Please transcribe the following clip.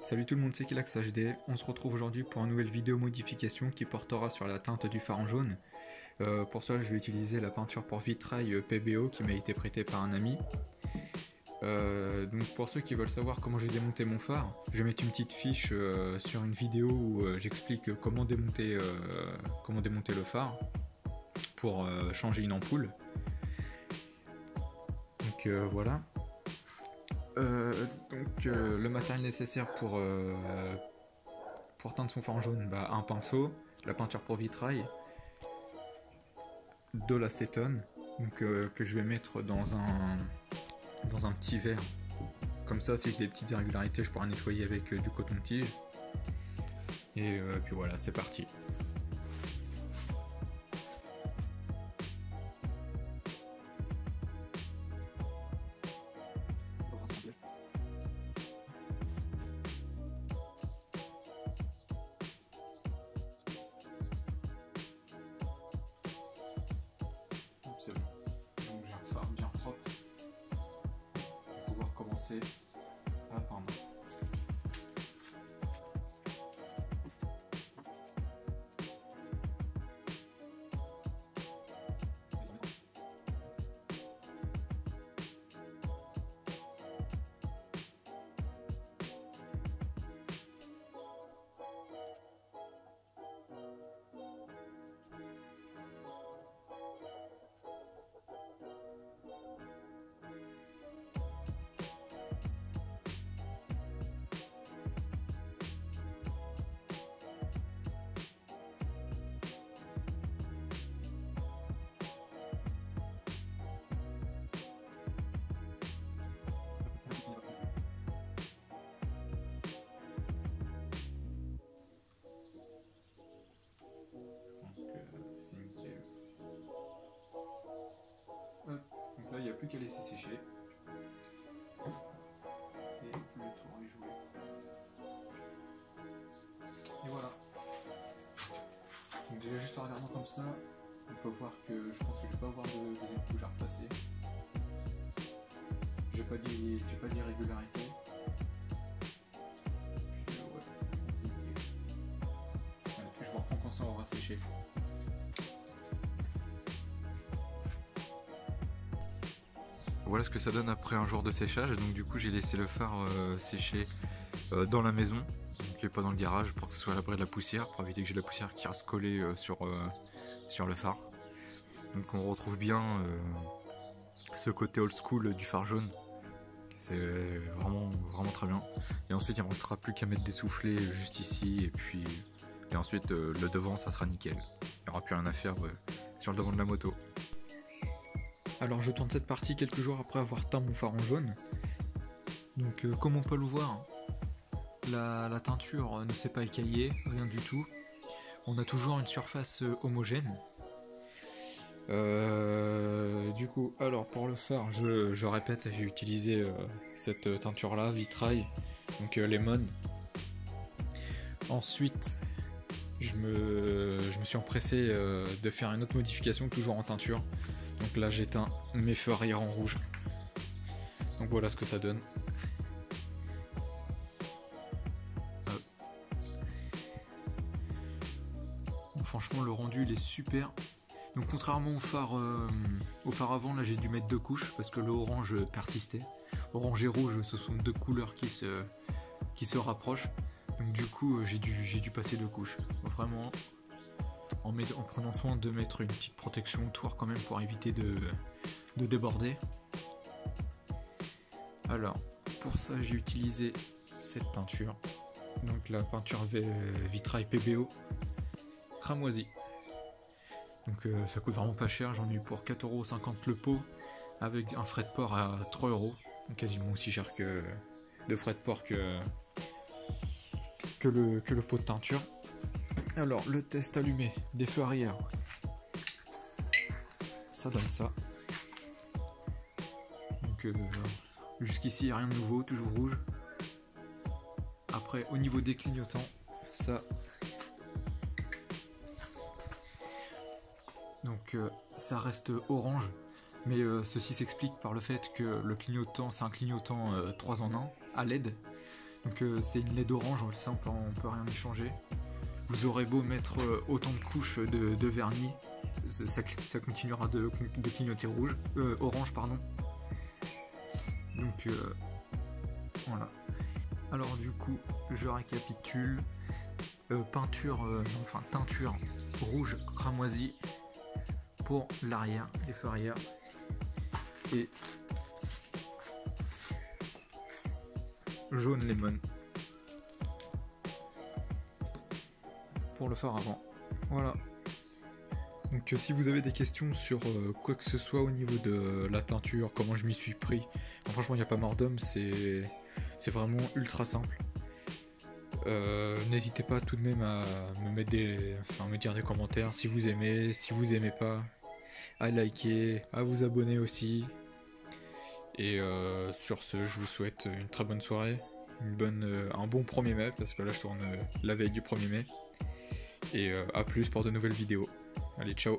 Salut tout le monde, c'est Kilax HD. On se retrouve aujourd'hui pour une nouvelle vidéo modification qui portera sur la teinte du phare en jaune. Pour ça, je vais utiliser la peinture pour vitrail PBO qui m'a été prêtée par un ami. Donc pour ceux qui veulent savoir comment j'ai démonté mon phare, je vais mettre une petite fiche sur une vidéo où j'explique comment démonter le phare pour changer une ampoule. Donc voilà. Le matériel nécessaire pour teindre son phare en jaune, un pinceau, la peinture pour vitrail, de l'acétone, que je vais mettre dans un petit verre. Comme ça, si j'ai des petites irrégularités, je pourrai nettoyer avec du coton-tige. Et puis voilà, c'est parti. C'est bon. Donc j'ai un phare bien propre pour pouvoir commencer à peindre. C'est nickel. Hop. Donc là, il n'y a plus qu'à laisser sécher. Et le tour est joué. Et voilà. Donc déjà juste en regardant comme ça, on peut voir que je pense que je vais pas avoir de deuxième couche à repasser. J'ai pas d'irrégularité. Puis ouais, c'est nickel. Allez, puis je vous reprends quand ça aura séché. Voilà ce que ça donne après un jour de séchage. Donc du coup j'ai laissé le phare sécher dans la maison, donc pas dans le garage, pour que ce soit à l'abri de la poussière, pour éviter que j'ai de la poussière qui reste collée sur le phare. Donc on retrouve bien ce côté old school du phare jaune. C'est vraiment très bien. Et ensuite il ne me restera plus qu'à mettre des soufflets juste ici, et ensuite le devant ça sera nickel. Il n'y aura plus rien à faire sur le devant de la moto. Alors je tourne cette partie quelques jours après avoir teint mon phare en jaune. Donc comme on peut le voir, la teinture ne s'est pas écaillée, rien du tout. On a toujours une surface homogène. Du coup, alors pour le phare, je répète, j'ai utilisé cette teinture là, vitrail, donc lemon. Ensuite, je me suis empressé de faire une autre modification, toujours en teinture. Donc là j'éteins mes feux arrière en rouge. Donc voilà ce que ça donne. Bon, franchement le rendu il est super. Donc contrairement au phare avant, là j'ai dû mettre 2 couches parce que le orange persistait. Orange et rouge, ce sont 2 couleurs qui se rapprochent. Donc du coup j'ai dû passer 2 couches. Vraiment en prenant soin de mettre une petite protection autour quand même pour éviter de déborder. Alors pour ça j'ai utilisé cette teinture, donc la peinture vitrail PBO cramoisi. Donc ça coûte vraiment pas cher, j'en ai eu pour 4,50€ le pot avec un frais de port à 3€, donc quasiment aussi cher que de frais de port que le pot de teinture. Alors le test allumé des feux arrière, ça donne ça. Donc jusqu'ici rien de nouveau, toujours rouge. Après au niveau des clignotants, ça. Donc ça reste orange, mais ceci s'explique par le fait que le clignotant, c'est un clignotant 3 en 1 à LED. Donc c'est une LED orange, ça on peut rien y changer. Vous aurez beau mettre autant de couches de vernis, ça continuera de clignoter orange pardon. Donc voilà. Alors du coup, je récapitule. Teinture rouge cramoisi pour l'arrière, les feux arrière, et jaune lemon pour le phare avant. Voilà. Donc si vous avez des questions sur quoi que ce soit au niveau de la teinture, comment je m'y suis pris, bon, franchement il n'y a pas mort d'homme, c'est vraiment ultra simple. N'hésitez pas tout de même à me dire des commentaires si vous aimez, si vous aimez pas, à liker, à vous abonner aussi. Et sur ce, je vous souhaite une très bonne soirée, un bon 1er mai, parce que là je tourne la veille du 1er mai. Et à plus pour de nouvelles vidéos. Allez, ciao!